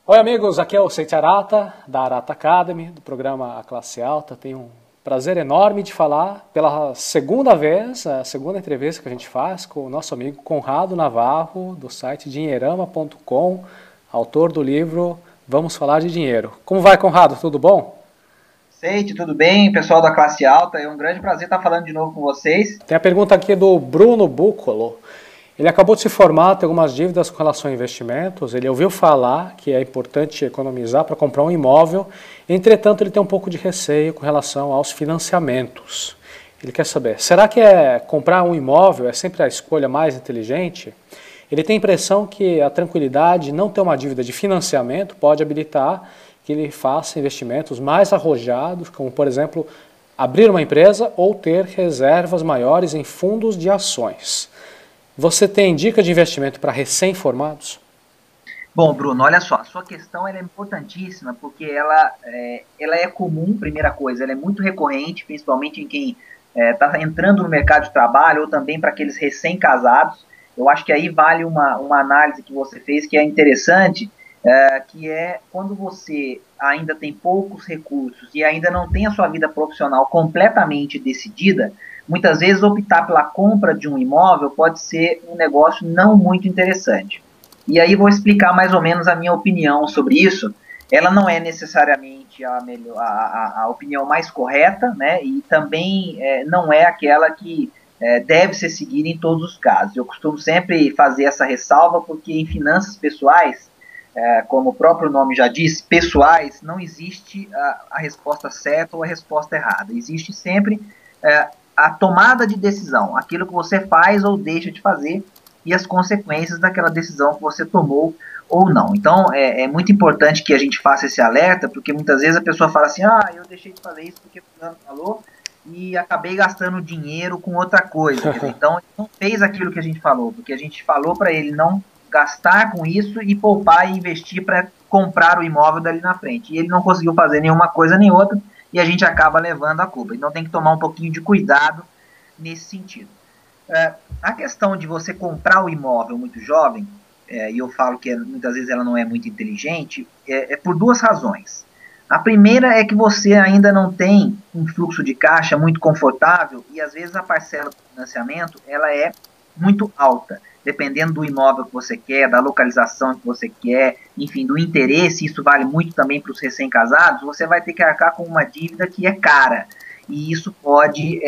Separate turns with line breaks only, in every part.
Oi amigos, aqui é o Seiti Arata, da Arata Academy, do programa A Classe Alta. Tenho um prazer enorme de falar pela segunda vez, a segunda entrevista que a gente faz com o nosso amigo Conrado Navarro, do site dinheirama.com, autor do livro Vamos Falar de Dinheiro. Como vai, Conrado? Tudo bom?
Seite, tudo bem? Pessoal da classe alta, é um grande prazer estar falando de novo com vocês.
Tem a pergunta aqui do Bruno Bucolo. Ele acabou de se formar, tem algumas dívidas com relação a investimentos. Ele ouviu falar que é importante economizar para comprar um imóvel. Entretanto, ele tem um pouco de receio com relação aos financiamentos. Ele quer saber, será que comprar um imóvel é sempre a escolha mais inteligente? Ele tem a impressão que a tranquilidade de não ter uma dívida de financiamento pode habilitar que ele faça investimentos mais arrojados, como, por exemplo, abrir uma empresa ou ter reservas maiores em fundos de ações. Você tem dica de investimento para recém-formados?
Bom, Bruno, olha só, a sua questão ela é importantíssima porque ela é comum, primeira coisa, ela é muito recorrente, principalmente em quem está entrando no mercado de trabalho ou também para aqueles recém-casados. Eu acho que aí vale uma análise que você fez que é interessante, que é quando você ainda tem poucos recursos e ainda não tem a sua vida profissional completamente decidida, muitas vezes optar pela compra de um imóvel pode ser um negócio não muito interessante. E aí vou explicar mais ou menos a minha opinião sobre isso. Ela não é necessariamente a opinião mais correta, né? E também não é aquela que deve ser seguida em todos os casos. Eu costumo sempre fazer essa ressalva porque em finanças pessoais, como o próprio nome já diz, pessoais, não existe a resposta certa ou a resposta errada. Existe sempre a tomada de decisão, aquilo que você faz ou deixa de fazer e as consequências daquela decisão que você tomou ou não. Então, é muito importante que a gente faça esse alerta, porque muitas vezes a pessoa fala assim, eu deixei de fazer isso porque o fulano falou e acabei gastando dinheiro com outra coisa. Quer dizer, então, ele não fez aquilo que a gente falou, porque a gente falou para ele não gastar com isso e poupar e investir para comprar o imóvel dali na frente. E ele não conseguiu fazer nenhuma coisa nem outra e a gente acaba levando a culpa. Então, tem que tomar um pouquinho de cuidado nesse sentido. A questão de você comprar o imóvel muito jovem, e eu falo que muitas vezes ela não é muito inteligente, é por duas razões. A primeira é que você ainda não tem um fluxo de caixa muito confortável e às vezes a parcela do financiamento ela é muito alta, dependendo do imóvel que você quer, da localização que você quer, enfim, do interesse, isso vale muito também para os recém-casados, você vai ter que arcar com uma dívida que é cara. E isso pode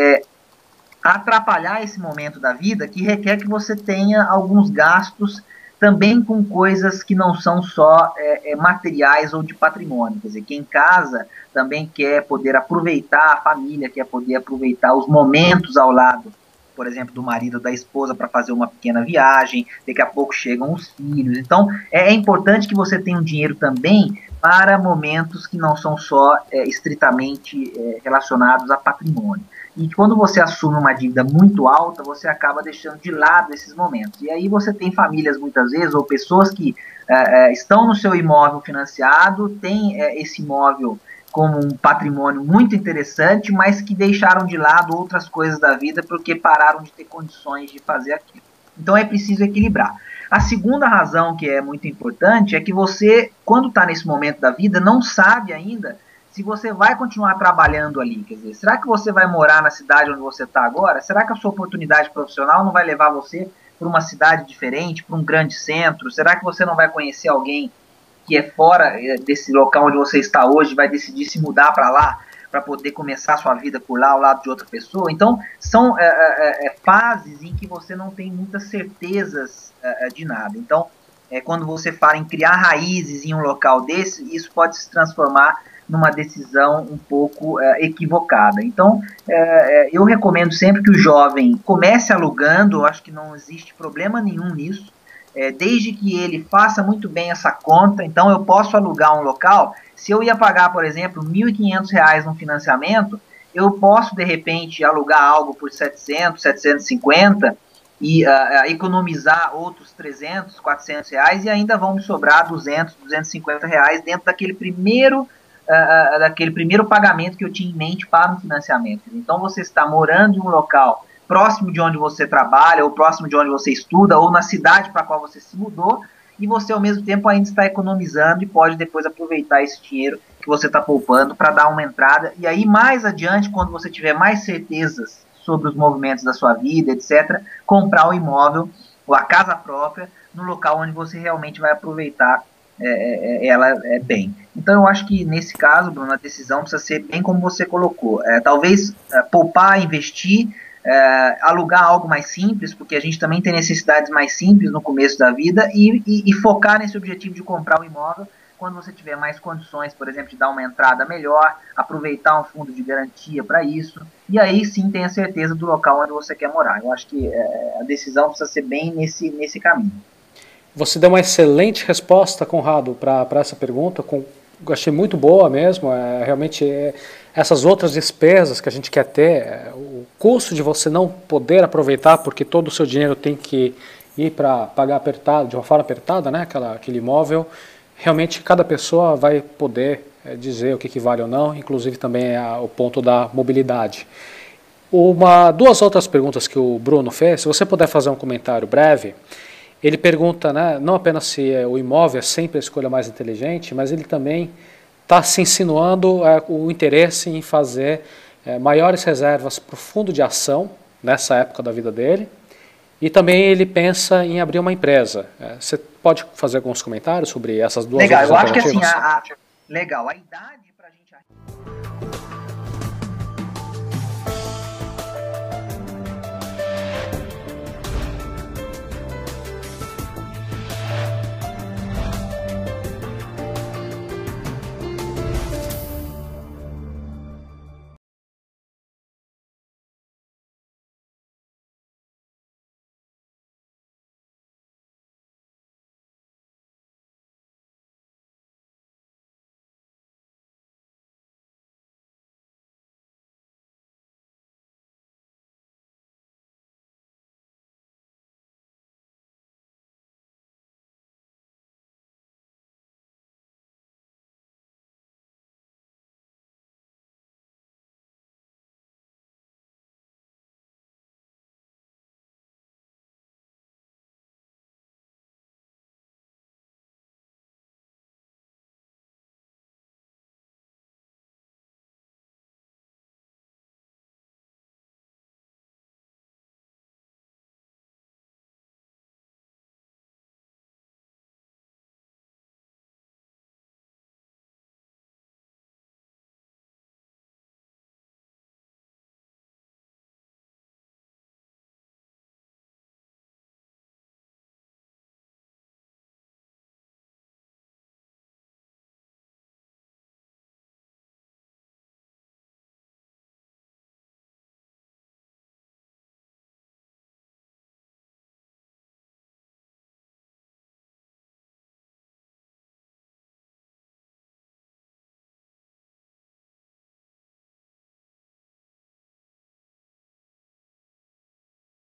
atrapalhar esse momento da vida que requer que você tenha alguns gastos também com coisas que não são só materiais ou de patrimônio. Quer dizer, quem casa também quer poder aproveitar a família, quer poder aproveitar os momentos ao lado, por exemplo, do marido ou da esposa para fazer uma pequena viagem, daqui a pouco chegam os filhos. Então, é importante que você tenha um dinheiro também para momentos que não são só estritamente relacionados a patrimônio. E quando você assume uma dívida muito alta, você acaba deixando de lado esses momentos. E aí você tem famílias, muitas vezes, ou pessoas que estão no seu imóvel financiado, têm esse imóvel como um patrimônio muito interessante, mas que deixaram de lado outras coisas da vida porque pararam de ter condições de fazer aquilo. Então é preciso equilibrar. A segunda razão que é muito importante é que você, quando está nesse momento da vida, não sabe ainda se você vai continuar trabalhando ali. Quer dizer, será que você vai morar na cidade onde você está agora? Será que a sua oportunidade profissional não vai levar você para uma cidade diferente, para um grande centro? Será que você não vai conhecer alguém que é fora desse local onde você está hoje, vai decidir se mudar para lá, para poder começar a sua vida por lá, ao lado de outra pessoa? Então, são fases em que você não tem muitas certezas de nada. Então, quando você fala em criar raízes em um local desse, isso pode se transformar numa decisão um pouco equivocada. Então, eu recomendo sempre que o jovem comece alugando, eu acho que não existe problema nenhum nisso, desde que ele faça muito bem essa conta. Então, eu posso alugar um local, se eu ia pagar, por exemplo, R$ 1.500 no financiamento, eu posso, de repente, alugar algo por 700, 750 e economizar outros 300, R$ 400 e ainda vão me sobrar 200, R$ 250 dentro daquele primeiro pagamento que eu tinha em mente para um financiamento. Então, você está morando em um local próximo de onde você trabalha, ou próximo de onde você estuda, ou na cidade para a qual você se mudou, e você ao mesmo tempo ainda está economizando e pode depois aproveitar esse dinheiro que você está poupando para dar uma entrada, e aí mais adiante, quando você tiver mais certezas sobre os movimentos da sua vida, etc., comprar o imóvel ou a casa própria no local onde você realmente vai aproveitar ela bem. Então eu acho que nesse caso, Bruno, a decisão precisa ser bem como você colocou. Talvez poupar, investir, alugar algo mais simples, porque a gente também tem necessidades mais simples no começo da vida, e focar nesse objetivo de comprar um imóvel quando você tiver mais condições, por exemplo, de dar uma entrada melhor, aproveitar um fundo de garantia para isso, e aí sim tenha certeza do local onde você quer morar. Eu acho que a decisão precisa ser bem nesse caminho.
Você deu uma excelente resposta, Conrado, para essa pergunta. Eu achei muito boa mesmo. Realmente, essas outras despesas que a gente quer ter, o custo de você não poder aproveitar porque todo o seu dinheiro tem que ir para pagar apertado, de uma forma apertada, né, aquele imóvel, realmente cada pessoa vai poder dizer o que vale ou não, inclusive também o ponto da mobilidade. Duas outras perguntas que o Bruno fez, se você puder fazer um comentário breve. Ele pergunta, né, não apenas se o imóvel é sempre a escolha mais inteligente, mas ele também está se insinuando o interesse em fazer maiores reservas para o fundo de ação nessa época da vida dele, e também ele pensa em abrir uma empresa. Você pode fazer alguns comentários sobre essas duas
alternativas?
Legal, eu acho que assim,
legal, a idade